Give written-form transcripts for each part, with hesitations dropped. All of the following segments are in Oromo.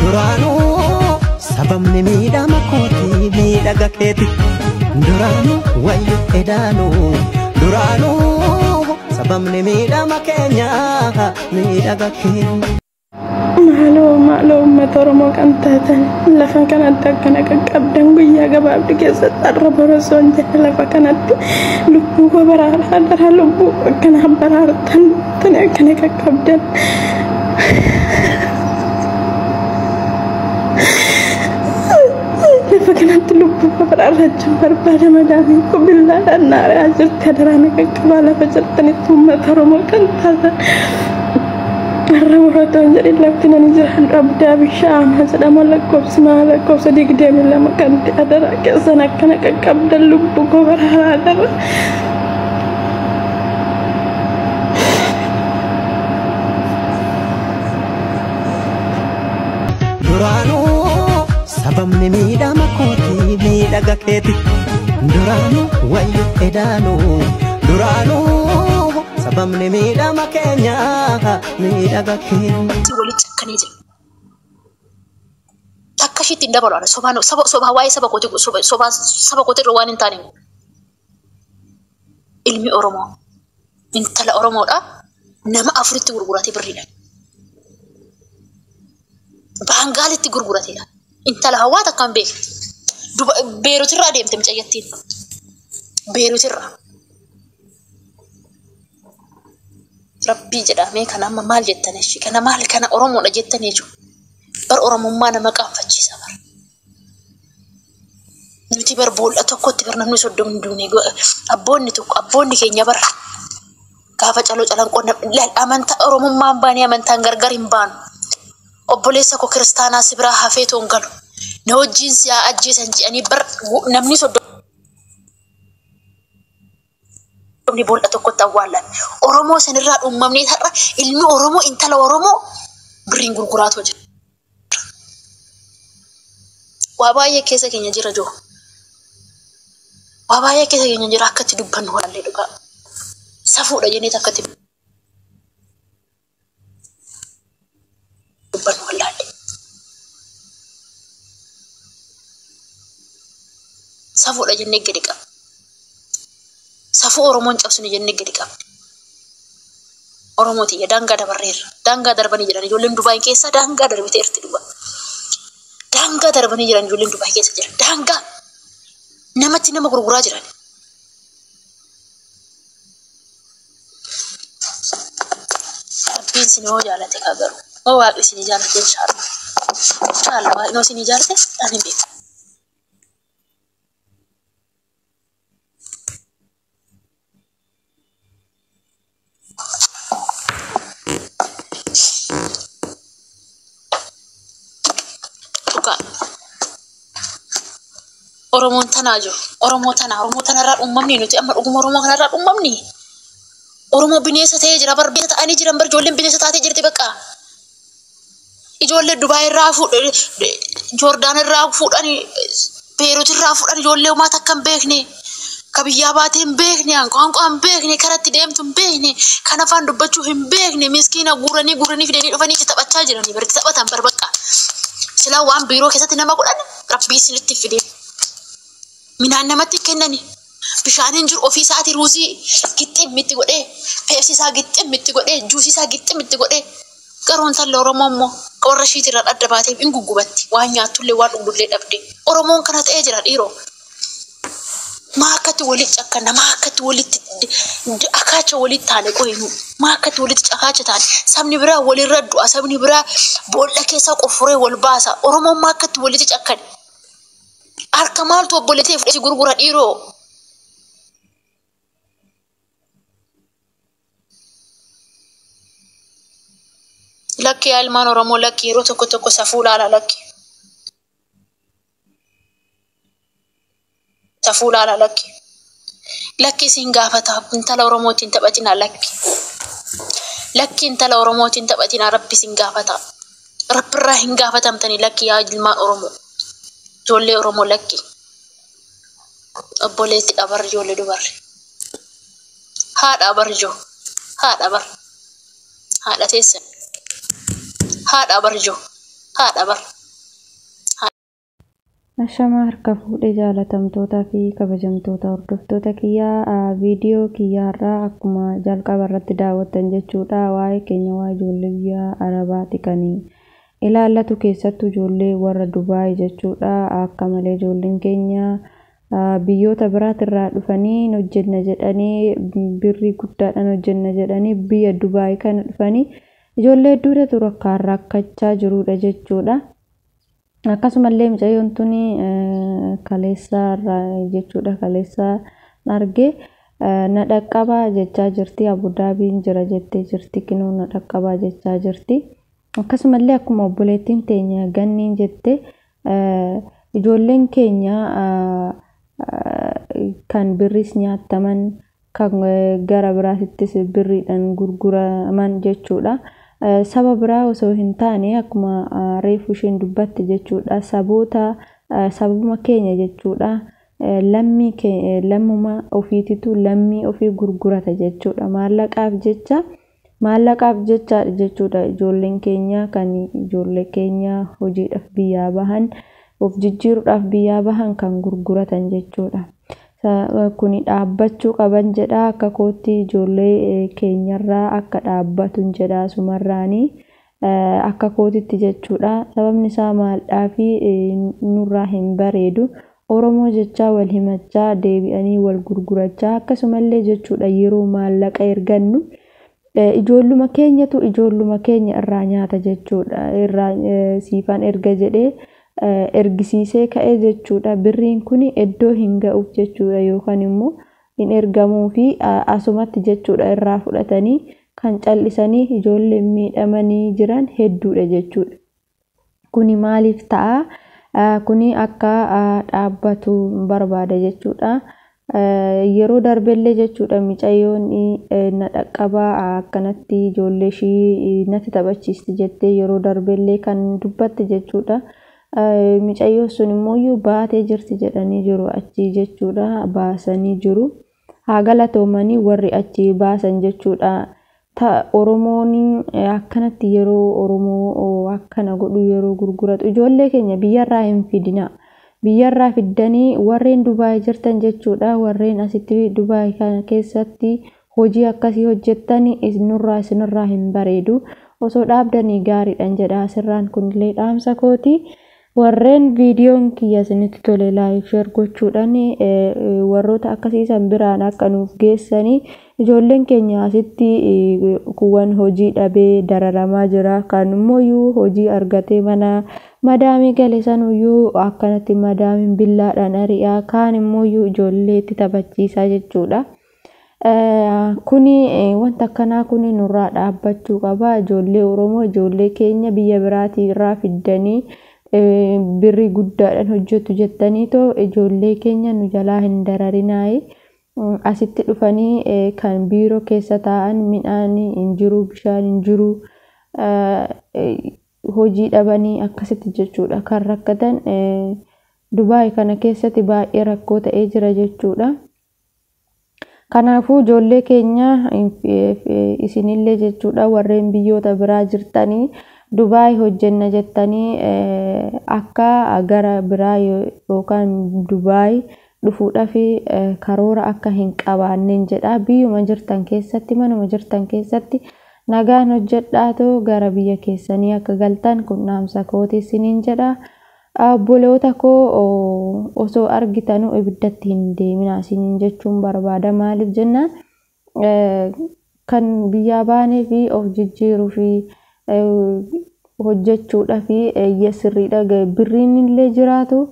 Duranu sabamni miidhama kooti miidhaga keeti Duranu wayyu edanu Duranu sabamni miidhama keenya miidhaga keeti معلوم مترمو كنتاتن لفن كانت كانك قبدن غيا غباب دكيس ترب رسون جل فكانت لبو برار حدر لبو كان برار تن كانك قبدن فكانت لبو برار جبر بعد ما دامي بالله النار اجر تدرانك قباله فجرتني ثم ترمو كنتاتن مرة تنجري لفتنا نجرح الأبدا بشام هسنا ملكوب سما لكوب صديق ديم لما كنت أدرى كسنا كنك كبد اللب كبر هذا Duranu sabamni miidhama kooti miidhaga keeti Duranu wayyu edanu Duranu sabamni miidhama keenya miidhaga keeti wali cakkanii jira takkashitti hin dabalu soba waa'ee saba kootii irra waan hin taane ilmi Oromoo intala Oromoodha nama afuritti gurguratee birriidha baangaalitti gurgurateedha intala hawaa takkaan beekti beeruutirraa deemte mucayyattiin beeruutirraa Rabbi jedhamee kana amma maal jettanii shi kana maal kana Oromoodha jettanii jiru bar Oromummaa nama qaanfachiisa bar nuti bar boolla tokkotti bar namni soddomni duunee abboonni keenya bar gaafa caloo calanqoonna amantaa Oromummaan baanii amantaan gargar hin baanu obboleessa koo kiristaanaa si biraa hafee toon galu na wajjin siyaa ajjeesan jedhanii bar namni soddomni boolla tokkotti awwaalan Oromoo sanirraa uumamnee har'a ilmi Oromoo intala Oromoo birriin gurguraatoo jira. Waa baay'ee keessa keenya jira joo. Waa baay'ee keessa keenya jira akkatti dubbannu wallee dhugaa. Safuudha jennee akkatti dubbannu wallee. Safuudha jennee gadi qaba. Safuu Oromoon cabsine jennee gadi qaba. Oromooti daangaa dabarreerra. Daangaa darbanii jiran ijoolleen Dubaay keessa daangaa darbitee irti dhugaa. Daangaa darbanii jiran ijoolleen Dubaay keessa jiran. Daangaa namatti nama gurguraa jiran. Rabbiin isin yoo jaalate garuu. Oo waaqni isin jaalate inshaAllah. InshaAllah waaqni isin jaalate ani beeku. Oromoon tanaa jiru. Oromoo tanarraa uumamni nuti amma dhuguma Oromoo kanarraa uumamni. Oromoo bineensa ta'ee jira bar bineensa ta'anii jiran bar ijoolleen bineensa taatee jirti bakka. Ijoollee Dubaay irraa fuudhan Joordaan irraa fuudhan Beerut irraa fuudhan ijoollee uumaa takka hin beekne ka biyyaa baatee hin beekne hanqaanqaa hin beekne karatti deemtu hin beekne kan afaan dubbachuu hin beekne miskiina guuranii fidanii dhufanii itti taphachaa jiranii bar itti taphatan bar bakka. Silaa waan biiroo keessatti nama godhan Rabbii isinitti fide. Minaan namatti kennani bishaaniin jiru ofii isaatii ruuzii gixxin mitti godhee peepsii isaa gixxin mitti godhee juusii isaa gixxin mitti godhee garoon talla Oromoo immoo warra shiitirraa adda baatee hin guggubatti waan nyaatullee waan dhugdullee dhabde Oromoon kana ta'ee jira dhiiroo maa akkatti walitti cakkanna maa akkatti walitti akaacha walitti taane qoyinu maa akkatti walitti akaacha taane sabni biraa walirra du'a sabni biraa boolla keessa qofuree wal baasa Oromoon maa akkatti walitti cakkanne harka maaltu obboleetee fudhate gurgura dhiiroo lakki ilmaan Oromoo lakki yeroo tokko safuu laala lakki siin gaafata intala Oromootiin taphatina lakki intala Oromootiin taphatina Rabbi siin gaafata Rabbirraa hin gaafatamtanii lakki yaa ilmaan Oromoo ijoollee Oromoo lakki obboleetti dhabar ijoollee dubarri haadha barjoo haadha teessan haadha barjoo haadha bar Ashama harka fuudhee jaalatamtootaa fi kabajamtoota hordoftoota kiyyaa viidiyoo kiyyaarraa akkuma jalqaba irratti daawwattan jechuudha. Waa'ee keenya waa'ee ijoollee biyya Arabaati kan ilaallatu, keessattuu ijoollee warra Dubaay jechuudha. Akka malee ijoolleen keenya biyyoota biraatirraa dhufanii hojjenna jedhanii birrii guddaadhaan hojjenna jedhanii biyya Dubaay kana dhufanii ijoollee hedduutu rakkachaa jirudha jechuudha. Akkasumallee mucayyoon tuni kaleessaa jechuudha, kaleessaa argee na dhaqqabaa jechaa jirti. Abudaabiin jira jettee jirti, kinoo na dhaqqabaa jechaa jirti. Akkasumallee akkuma obboleettiin teenya ganniin jette ijoolleen keenya kan birris nyaataman kan gara biraatittis birriidhaan gurguraman jechuudha. Saba biraa osoo hin taane akkuma reefu isheen dubbatte jechuudha, sabuma keenya jechuudha. Lammuma ofiititu lammii ofii gurgurata jechuudha. Maallaqaaf jecha jechuudha. Ijoolleen keenya kan ijoollee keenya hojiidhaaf biyyaa bahan, of jijjiiruudhaaf biyyaa bahan kan gurguratan jechuudha. Kuni dhaabbachuu qaban jedha. Akka kootti ijoollee keenyarraa akka dhaabbatuun jedha sumarraanii akka kootitti jechuudha. Sababni isaa maaldhaa fi nurraa hin bareedu. Oromoo jechaa wal himachaa deebi'anii wal gurgurachaa akkasumallee jechuudha. Yeroo maallaqa ergannu ijoolluma keenyatu ijoolluma keenya irraa nyaata jechuudha. Irraa siifaan erga jedhee ergisiisee ka'ee jechuudha. Birriin kun iddoo hin ga'uuf jechuudha, yookaan immoo hin ergamuu fi asumatti jechuudha irraa fudhatanii kan callisanii ijoollee miidhamanii jiran hedduudha jechuudha. Kuni maaliif ta'a? Kuni akka dhaabbatu barbaada jechuudha. Yeroo darbellee jechuudha mucayyoon na dhaqqabaa akkanatti ijoollee ishii natti taphachiisti jettee yeroo darbellee kan dubbatte jechuudha. Mucayyoon sun immoo baatee jirti jedhanii jiru achi jechuudha. Baasanii jiru. Haa galatoomanii warri achi baasan jechuudha. Oromoon akkanatti yeroo Oromoo akkana godhu yeroo gurguratu ijoollee keenya biyyarraa hin fidina. Biyyarraa fiddanii warreen Dubaay jirtan jechuudha. Warreen asitti Dubaay kana keessatti hojii akkasii hojjettanii isinirraa hin bareedu. Osoo dhaabdanii gaariidhaan jedha. Asirraan kunillee dhaamsa kooti. Warreen viidiyoon kiyya isinitti tole laayik sheer gochuudhaan warroota akkasiisan biraan akka nuuf geessanii ijoolleen keenya asitti kuwwan hojii dhabee dararamaa jira. Kan immoo hojii argatee mana madaamii gale sanuyyuu akkanatti madaamiin billaadhaan ari'aa, kaan immoo ijoollee itti taphachiisaa jechuudha. Kuni wanta akkanaa kuni nurraa dhaabbachuu qaba. Ijoollee Oromoo ijoollee keenya biyya biraatii irraa fiddanii birrii guddaadhaan hojjetu jettanii too ijoollee keenya nu jalaa hin dararinaayi. Asitti dhufanii kan biiroo keessa taa'an midhaan hin jiru, bishaan hin jiru, hojii dhabanii akkasitti jechuudha kan rakkatan. Dubaay kana keessatti baay'ee rakkoo ta'ee jira jechuudha. Kanaafuu ijoollee keenya isinillee jechuudha warreen biyyoota biraa jirtanii Dubaay hojjenna jettanii akka gara biraa yookaan Dubaay dhufuudhaaf karoora akka hin qabaanneen jedha. Biyyuma jirtan keessatti manuma jirtan keessatti nagaan hojjedhaatoo gara biyya keessanii akka galtan kun dhaamsa kooti isiniin jedha. Obboloota koo osoo argitanuu ibiddatti hin deemina isiniin jechuun barbaada. Maaliif jennaan kan biyyaa baanee fi of jijjiiruu fi hojjechuudha fi sirriidha. Birriin illee jiraatu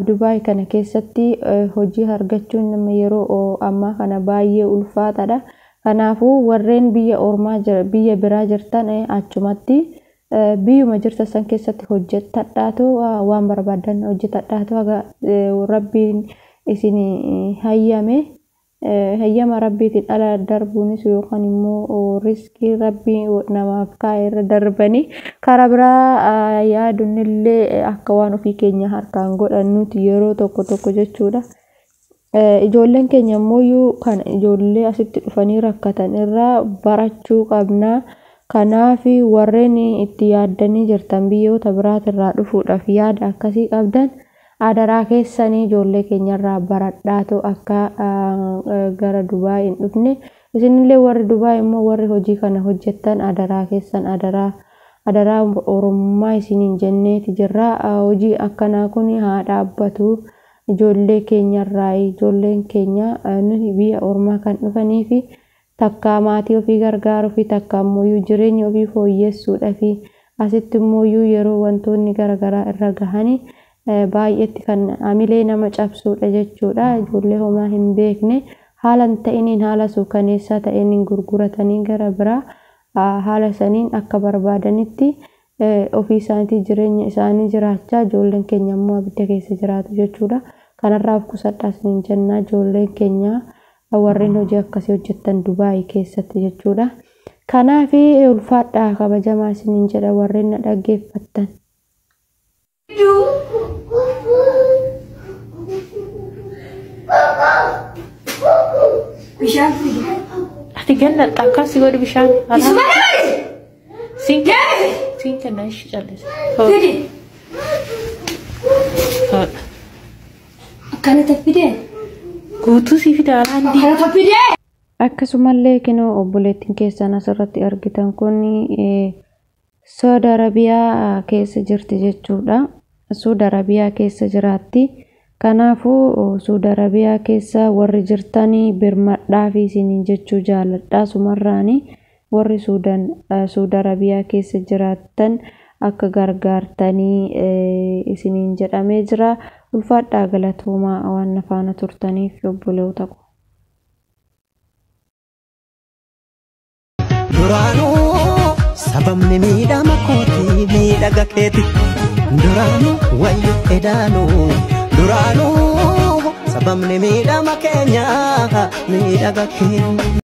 Dubaay kana keessatti hojii argachuun nama yeroo ammaa kana baay'ee ulfaataadha. Kanaafuu warreen biyya ormaa biyya biraa jirtan achumatti biyyuma jirtan san keessatti hojjettadhaatu waan barbaadan hojjettadhaatu rabbiin isin hayyama rabbiitiin ala darbuunis yookaan immoo riskii rabbii namaaf kaa'e irra darbanii karaa biraa yaadunillee akka waan ofii keenya harkaan godhannuuti yeroo tokko jechuudha. Ijoolleen keenya immoo kan ijoollee asitti dhufanii rakkatan irraa barachuu qabna. Kanaaf warreen itti yaaddanii jirtan biyyoota biraatirraa dhufuudhaaf yaada akkasii qabdan adaraa keessanii ijoollee keenyarraa baradhaatu akka gara Dubaay hin dhufne. Isinillee warri Dubaay immoo warri hojii kana hojjettan adaraa keessan adaraa Oromummaa isiniin jenneeti jirra. Hojii akkanaa kun haa dhaabbatu. Ijoollee keenyarraa ijoolleen keenya nuti biyya ormaa kan dhufanii fi takka maatii ofii gargaaruu fi takka immoo jireenya ofii fooyyessuudha fi asitti immoo yeroo wantoonni garaagaraa irra gahanii baay'eetti kan amilee nama cabsuudha jechuudha. Ijoollee homaa hin beekne haala hin ta'iniin haala suukaneessaa ta'een gurguratanii gara biraa haala saniin akka barbaadanitti ofii isaaniitii jireenya isaanii jiraachaa ijoolleen keenya immoo abidda keessa jiraatu jechuudha. Kanarraaf qusadhaas hin jennaa ijoolleen keenya warreen hojii akkasii hojjettan Dubaay keessatti jechuudha. Kanaaf ulfaadhaa kabajamaa isiniin jedha warreen na dhaggeeffattan. Bishaan ati ganna akkasi godhi bishaan siin kenna ishi callise akkanatti fidee guutuu si fida alaandi akkasumallee kinoo obboleettiin keessan asirratti argitan kun Saudi Arabiyaa keessa jirti jechuudha. Saudi Arabiyaa keessa jiraatti. Kanaafuu Saudi Arabiyaa keessa warri jirtanii birmadhaa fi isiniin jechuu jaalladhaa sumarraanii warri Saudi Arabiyaa keessa jiraattan akka gargaartanii isiniin jedhamee jira. Ulfaadhaa galatoomaa waan faana turtaniif obboleewwan ko. Duraanuu sababni miidhama kooti miidhaga keeti. Duraanuu wayyu edaanuu. Duraanuu sababni miidhama keenya miidhaga keenya.